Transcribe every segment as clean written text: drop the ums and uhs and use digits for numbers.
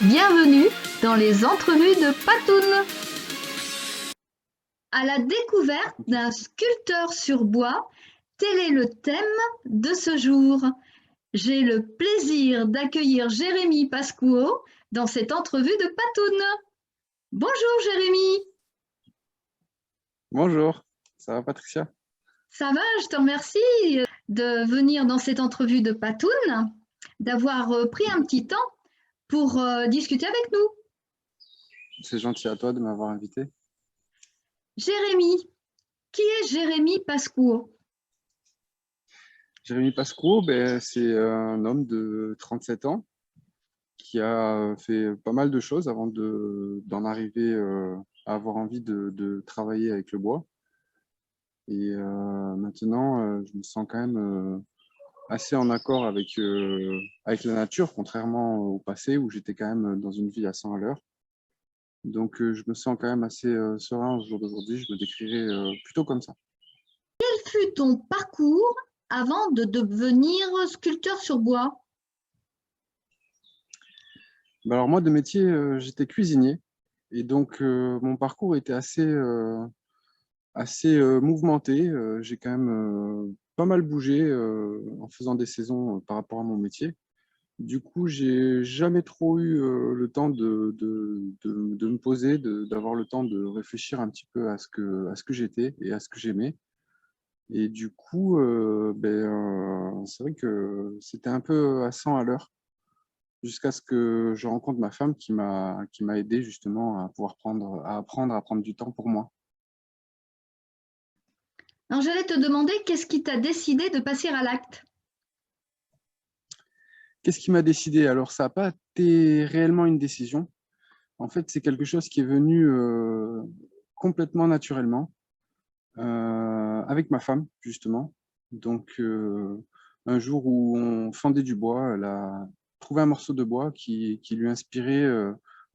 Bienvenue dans les entrevues de Patoun. À la découverte d'un sculpteur sur bois, tel est le thème de ce jour. J'ai le plaisir d'accueillir Jérémy Pascouot dans cette entrevue de Patoun. Bonjour Jérémy. Bonjour, ça va Patricia? Ça va, je te remercie de venir dans cette entrevue de Patoun, d'avoir pris un petit temps pour discuter avec nous. C'est gentil à toi de m'avoir invité. Jérémy, qui est Jérémy Pascouot? Jérémy Pascot, c'est un homme de 37 ans qui a fait pas mal de choses avant d'en arriver à avoir envie de travailler avec le bois. Et maintenant, je me sens quand même assez en accord avec la nature, contrairement au passé où j'étais quand même dans une vie à 100 à l'heure. Donc, je me sens quand même assez serein au jour d'aujourd'hui. Je me décrirais plutôt comme ça. Quel fut ton parcours avant de devenir sculpteur sur bois? Alors moi, de métier, j'étais cuisinier. Et donc, mon parcours était assez mouvementé. J'ai quand même pas mal bougé en faisant des saisons par rapport à mon métier. Du coup, j'ai jamais trop eu le temps de me poser, d'avoir le temps de réfléchir un petit peu à ce que j'étais et à ce que j'aimais. Et du coup, c'est vrai que c'était un peu à 100 à l'heure jusqu'à ce que je rencontre ma femme qui m'a aidé justement à pouvoir apprendre à prendre du temps pour moi. Alors, j'allais te demander qu'est-ce qui t'a décidé de passer à l'acte? Qu'est-ce qui m'a décidé? Alors, ça n'a pas été réellement une décision. En fait, c'est quelque chose qui est venu complètement naturellement avec ma femme, justement. Donc, un jour où on fendait du bois, elle a trouvé un morceau de bois qui lui inspirait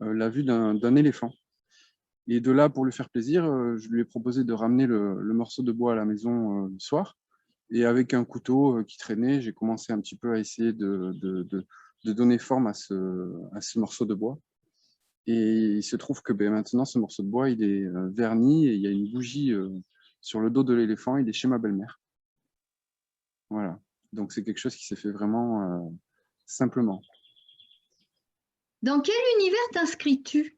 la vue d'un éléphant. Et de là, pour lui faire plaisir, je lui ai proposé de ramener le morceau de bois à la maison le soir. Et avec un couteau qui traînait, j'ai commencé un petit peu à essayer de donner forme à ce morceau de bois. Et il se trouve que maintenant, ce morceau de bois, il est verni et il y a une bougie sur le dos de l'éléphant. Il est chez ma belle-mère. Voilà. Donc, c'est quelque chose qui s'est fait vraiment simplement. Dans quel univers t'inscris-tu?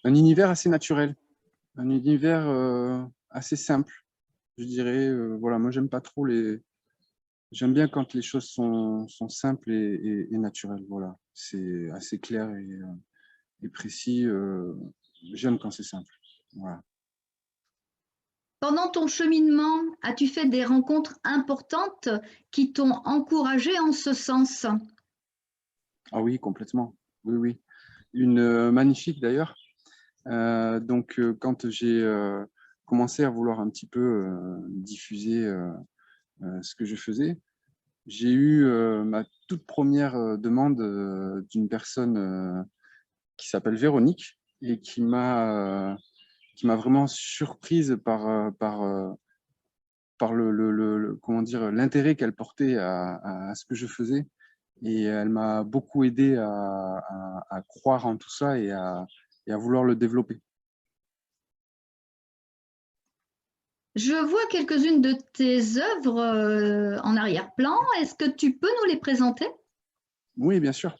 Un univers assez naturel, un univers assez simple, je dirais. Voilà, moi, j'aime pas trop les. J'aime bien quand les choses sont simples et naturelles. Voilà, c'est assez clair et précis. J'aime quand c'est simple. Voilà. Pendant ton cheminement, as-tu fait des rencontres importantes qui t'ont encouragé en ce sens? Ah oui, complètement. Oui, oui. Une magnifique d'ailleurs. Quand j'ai commencé à vouloir un petit peu diffuser ce que je faisais, j'ai eu ma toute première demande d'une personne qui s'appelle Véronique et qui m'a vraiment surprise par comment dire, l'intérêt qu'elle portait à ce que je faisais. Et elle m'a beaucoup aidé à croire en tout ça et à vouloir le développer. Je vois quelques-unes de tes œuvres en arrière-plan. Est-ce que tu peux nous les présenter? Oui, bien sûr.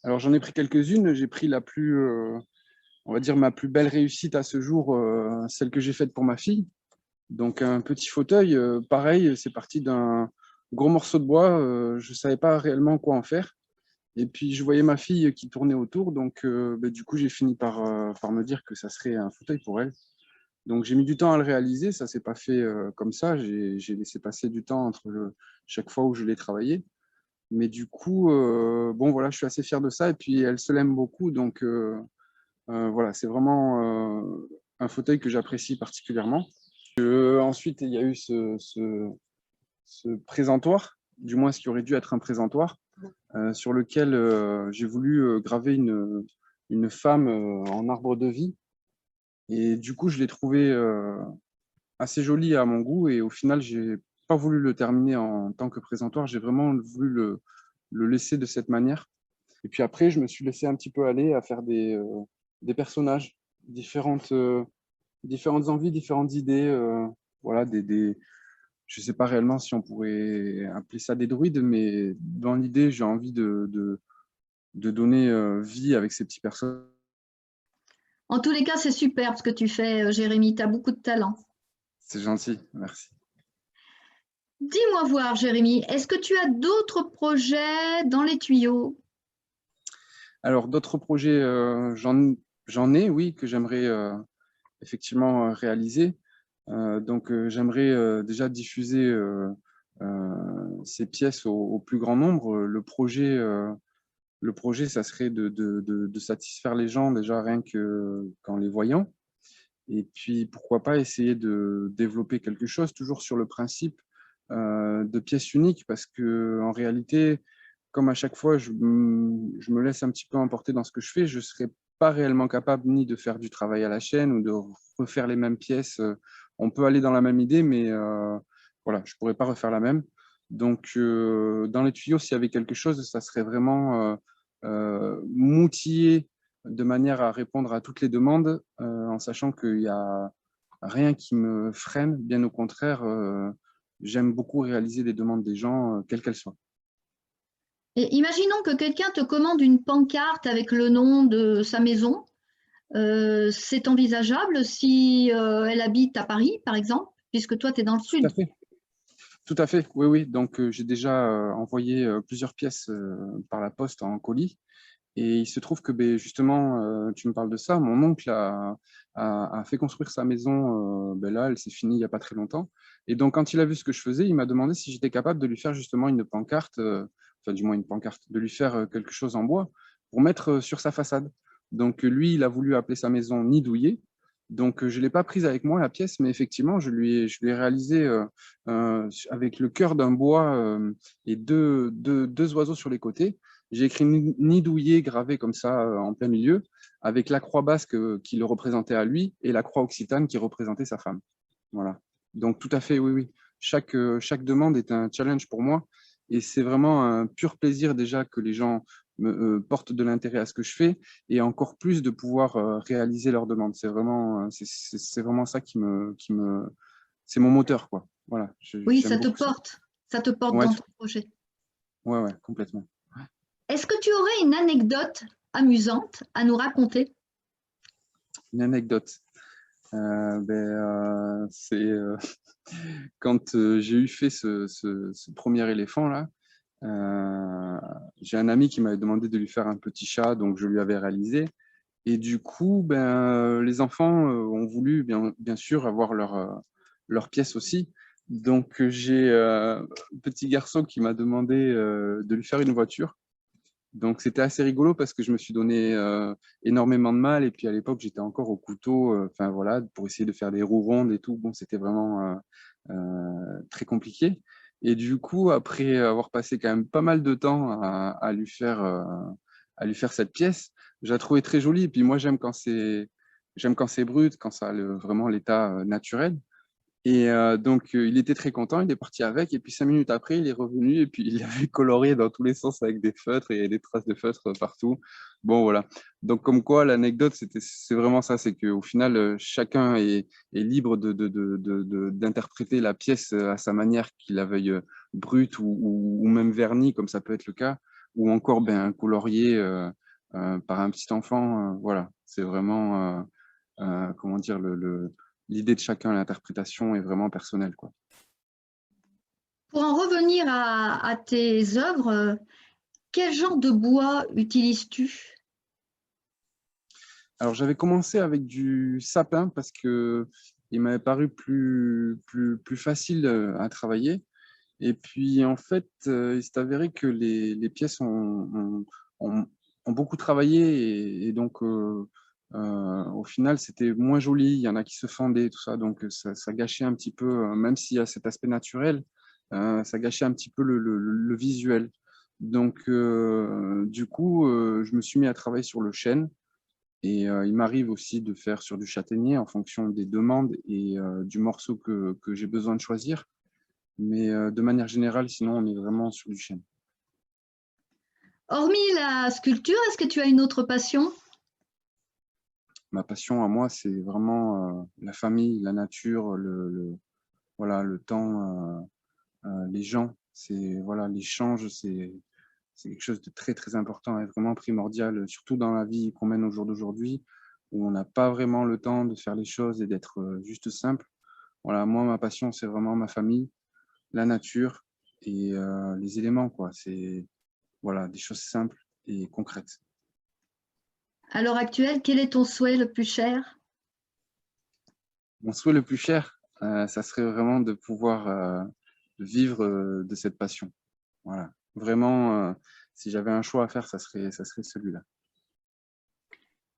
Alors, j'en ai pris quelques-unes. J'ai pris on va dire, ma plus belle réussite à ce jour, celle que j'ai faite pour ma fille. Donc, un petit fauteuil, pareil, c'est parti d'un gros morceau de bois. Je ne savais pas réellement quoi en faire. Et puis, je voyais ma fille qui tournait autour. Donc, du coup, j'ai fini par me dire que ça serait un fauteuil pour elle. Donc, j'ai mis du temps à le réaliser. Ça ne s'est pas fait comme ça. J'ai laissé passer du temps entre chaque fois où je l'ai travaillé. Mais du coup, bon, voilà, je suis assez fier de ça. Et puis, elle se l'aime beaucoup. Donc, voilà, c'est vraiment un fauteuil que j'apprécie particulièrement. Ensuite, il y a eu ce présentoir, du moins ce qui aurait dû être un présentoir, sur lequel j'ai voulu graver une femme en arbre de vie. Et du coup, je l'ai trouvé assez jolie à mon goût. Et au final, j'ai pas voulu le terminer en tant que présentoir, j'ai vraiment voulu le laisser de cette manière. Et puis après, je me suis laissé un petit peu aller à faire des personnages, différentes envies, différentes idées. Voilà, je ne sais pas réellement si on pourrait appeler ça des druides, mais dans l'idée, j'ai envie de donner vie avec ces petits personnages. En tous les cas, c'est superbe ce que tu fais, Jérémy, tu as beaucoup de talent. C'est gentil, merci. Dis-moi voir, Jérémy, est-ce que tu as d'autres projets dans les tuyaux? Alors, d'autres projets, j'en ai, oui, que j'aimerais effectivement réaliser. Donc, j'aimerais déjà diffuser ces pièces au plus grand nombre. Le projet, ça serait de satisfaire les gens déjà rien qu'en les voyant. Et puis, pourquoi pas essayer de développer quelque chose, toujours sur le principe de pièces uniques, parce qu'en réalité, comme à chaque fois, je me laisse un petit peu emporter dans ce que je fais, je ne serais pas réellement capable ni de faire du travail à la chaîne ou de refaire les mêmes pièces. On peut aller dans la même idée, mais voilà, je ne pourrais pas refaire la même. Donc, dans les tuyaux, s'il y avait quelque chose, ça serait vraiment m'outiller de manière à répondre à toutes les demandes, en sachant qu'il n'y a rien qui me freine. Bien au contraire, j'aime beaucoup réaliser les demandes des gens, quelles qu'elles soient. Et imaginons que quelqu'un te commande une pancarte avec le nom de sa maison. C'est envisageable si elle habite à Paris, par exemple, puisque toi, tu es dans le Tout à sud. fait. Tout à fait, oui, oui. Donc, j'ai déjà envoyé plusieurs pièces par la poste en colis. Et il se trouve que ben, justement, tu me parles de ça, mon oncle a fait construire sa maison, ben là, elle s'est finie il n'y a pas très longtemps. Et donc, quand il a vu ce que je faisais, il m'a demandé si j'étais capable de lui faire justement une pancarte, enfin du moins une pancarte, de lui faire quelque chose en bois pour mettre sur sa façade. Donc, lui, il a voulu appeler sa maison Nidouillé. Donc, je ne l'ai pas prise avec moi, la pièce, mais effectivement, je lui ai réalisé avec le cœur d'un bois et deux oiseaux sur les côtés. J'ai écrit Nidouillé gravé comme ça en plein milieu, avec la croix basque qui le représentait à lui et la croix occitane qui représentait sa femme. Voilà. Donc tout à fait, oui, oui. Chaque demande est un challenge pour moi et c'est vraiment un pur plaisir déjà que les gens portent de l'intérêt à ce que je fais et encore plus de pouvoir réaliser leurs demandes. C'est vraiment ça c'est mon moteur, quoi. Voilà, Oui, j'aime beaucoup ça. ça te porte Ouais, dans ton projet. ouais, ouais, complètement. Est-ce que tu aurais une anecdote amusante à nous raconter? Une anecdote. C'est quand j'ai eu fait ce premier éléphant-là, j'ai un ami qui m'avait demandé de lui faire un petit chat, donc je lui avais réalisé. Et du coup, les enfants ont voulu bien sûr avoir leur pièce aussi. Donc j'ai un petit garçon qui m'a demandé de lui faire une voiture. Donc, c'était assez rigolo parce que je me suis donné énormément de mal. Et puis, à l'époque, j'étais encore au couteau, enfin voilà, pour essayer de faire des roues rondes et tout. Bon, c'était vraiment très compliqué. Et du coup, après avoir passé quand même pas mal de temps à lui faire cette pièce, je la trouvais très jolie. Et puis, moi, j'aime quand c'est brut, quand ça a vraiment l'état naturel. Et donc, il était très content, il est parti avec. Et puis, 5 minutes après, il est revenu et puis il l'avait colorié dans tous les sens avec des feutres et des traces de feutres partout. Bon, voilà. Donc, comme quoi, l'anecdote, c'est vraiment ça. C'est qu'au final, chacun est libre d'interpréter la pièce à sa manière, qu'il la veuille brute ou même vernie, comme ça peut être le cas, ou encore colorié par un petit enfant. Voilà. C'est vraiment, comment dire, l'idée de chacun, l'interprétation est vraiment personnelle, quoi. Pour en revenir à tes œuvres, quel genre de bois utilises-tu? Alors, j'avais commencé avec du sapin parce que il m'avait paru plus facile à travailler. Et puis, en fait, il s'est avéré que les pièces ont- ont beaucoup travaillé et donc, au final, c'était moins joli. Il y en a qui se fendaient, tout ça. Donc, ça gâchait un petit peu, même s'il y a cet aspect naturel, ça gâchait un petit peu le visuel. Donc, du coup, je me suis mis à travailler sur le chêne. Et il m'arrive aussi de faire sur du châtaignier en fonction des demandes et du morceau que j'ai besoin de choisir. Mais de manière générale, sinon, on est vraiment sur du chêne. Hormis la sculpture, est-ce que tu as une autre passion? Ma passion à moi, c'est vraiment la famille, la nature, voilà, le temps, les gens. Voilà, l'échange, c'est quelque chose de très, très important et vraiment primordial, surtout dans la vie qu'on mène au jour d'aujourd'hui, où on n'a pas vraiment le temps de faire les choses et d'être juste simple. Voilà, moi, ma passion, c'est vraiment ma famille, la nature et les éléments, quoi. C'est voilà, des choses simples et concrètes. À l'heure actuelle, quel est ton souhait le plus cher? Mon souhait le plus cher, ça serait vraiment de pouvoir vivre de cette passion. Voilà, vraiment, si j'avais un choix à faire, ça serait celui-là.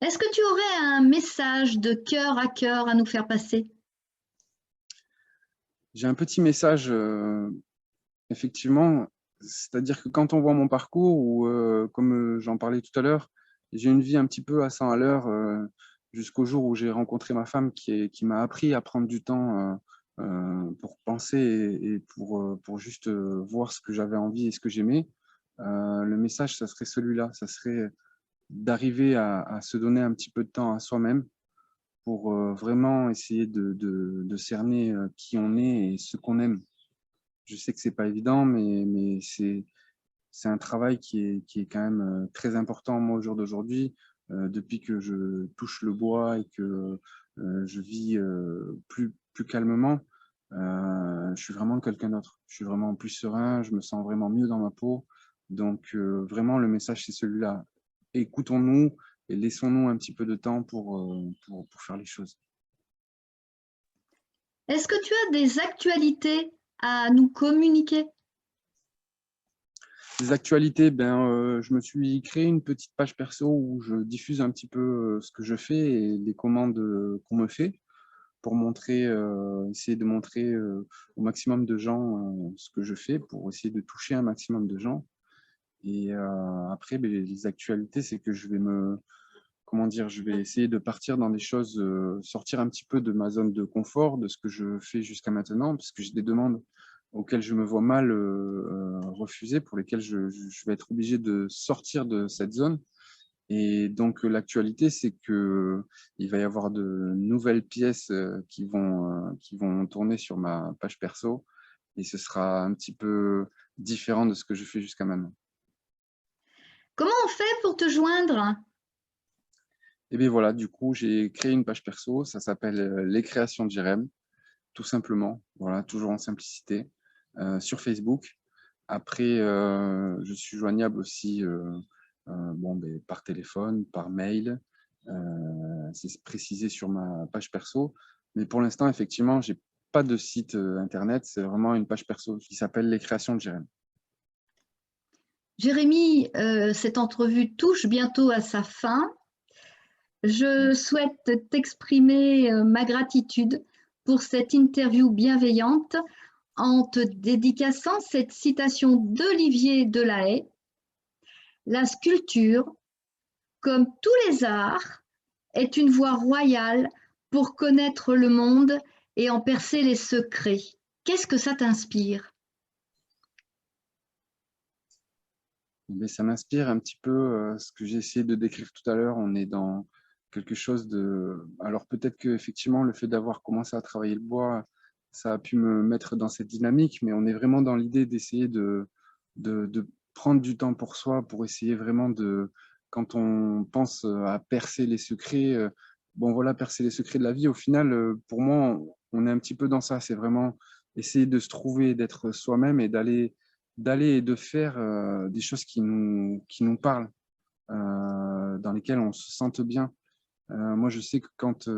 Est-ce que tu aurais un message de cœur à cœur à nous faire passer? J'ai un petit message, effectivement, c'est-à-dire que quand on voit mon parcours ou comme j'en parlais tout à l'heure, j'ai une vie un petit peu à 100 à l'heure jusqu'au jour où j'ai rencontré ma femme qui m'a appris à prendre du temps pour penser et pour juste voir ce que j'avais envie et ce que j'aimais. Le message, ça serait celui-là, ça serait d'arriver à se donner un petit peu de temps à soi-même pour vraiment essayer de cerner qui on est et ce qu'on aime. Je sais que c'est pas évident, mais c'est un travail qui est quand même très important, moi, au jour d'aujourd'hui. Depuis que je touche le bois et que je vis plus calmement, je suis vraiment quelqu'un d'autre. Je suis vraiment plus serein, je me sens vraiment mieux dans ma peau. Donc, vraiment, le message, c'est celui-là. Écoutons-nous et laissons-nous un petit peu de temps pour faire les choses. Est-ce que tu as des actualités à nous communiquer? Les actualités, ben, je me suis créé une petite page perso où je diffuse un petit peu ce que je fais et les commandes qu'on me fait pour montrer, essayer de montrer au maximum de gens ce que je fais pour essayer de toucher un maximum de gens. Et après, ben, les actualités, c'est que je vais comment dire, je vais essayer de partir dans des choses, sortir un petit peu de ma zone de confort, de ce que je fais jusqu'à maintenant, parce que j'ai des demandes auxquelles je me vois mal refuser, pour lesquelles je vais être obligé de sortir de cette zone. Et donc, l'actualité, c'est que il va y avoir de nouvelles pièces qui vont tourner sur ma page perso, et ce sera un petit peu différent de ce que je fais jusqu'à maintenant. Comment on fait pour te joindre? Et bien voilà, du coup, j'ai créé une page perso, ça s'appelle Les Créations de Jérém, tout simplement, voilà, toujours en simplicité, sur Facebook. Après, je suis joignable aussi bon, ben, par téléphone, par mail, c'est précisé sur ma page perso. Mais pour l'instant, effectivement, j'ai pas de site internet, c'est vraiment une page perso qui s'appelle Les Créations de Jérém. Jérémy, cette entrevue touche bientôt à sa fin. Je souhaite t'exprimer ma gratitude pour cette interview bienveillante en te dédicaçant cette citation d'Olivier Delahaye. La sculpture, comme tous les arts, est une voie royale pour connaître le monde et en percer les secrets. Qu'est-ce que ça t'inspire? Mais ça m'inspire un petit peu ce que j'ai essayé de décrire tout à l'heure. On est dans quelque chose de... Alors peut-être qu'effectivement, le fait d'avoir commencé à travailler le bois, ça a pu me mettre dans cette dynamique, mais on est vraiment dans l'idée d'essayer de prendre du temps pour soi, pour essayer vraiment de... Quand on pense à percer les secrets, bon voilà, percer les secrets de la vie, au final, pour moi, on est un petit peu dans ça. C'est vraiment essayer de se trouver, d'être soi-même et d'aller et de faire des choses qui nous parlent, dans lesquelles on se sente bien. Moi, je sais que quand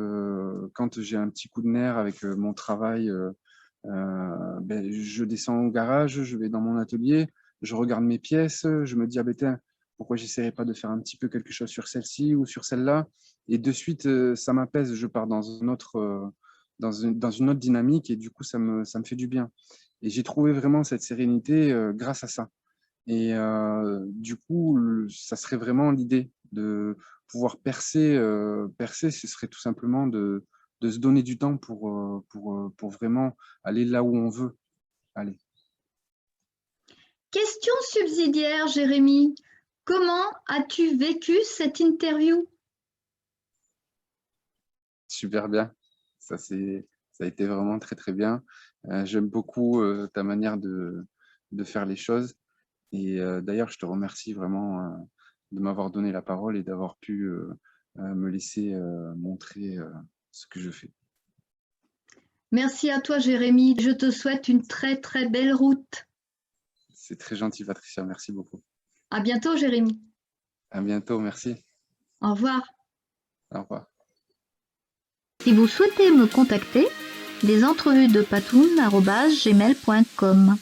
j'ai un petit coup de nerf avec mon travail, ben, je descends au garage, je vais dans mon atelier, je regarde mes pièces, je me dis, ah ben, tiens, pourquoi j'essaierais pas de faire un petit peu quelque chose sur celle-ci ou sur celle-là? Et de suite, ça m'apaise, je pars dans un autre, dans une autre dynamique et du coup, ça me fait du bien. Et j'ai trouvé vraiment cette sérénité grâce à ça. Et du coup, ça serait vraiment l'idée de pouvoir percer. Percer, ce serait tout simplement de se donner du temps pour vraiment aller là où on veut. Allez. Question subsidiaire, Jérémy. Comment as-tu vécu cette interview? Super bien. Ça a été vraiment très, très bien. J'aime beaucoup ta manière de faire les choses. Et d'ailleurs, je te remercie vraiment de m'avoir donné la parole et d'avoir pu me laisser montrer ce que je fais. Merci à toi, Jérémy. Je te souhaite une très, très belle route. C'est très gentil, Patricia. Merci beaucoup. À bientôt, Jérémy. À bientôt. Merci. Au revoir. Au revoir. Si vous souhaitez me contacter, lesentrevuesdepatoun@gmail.com.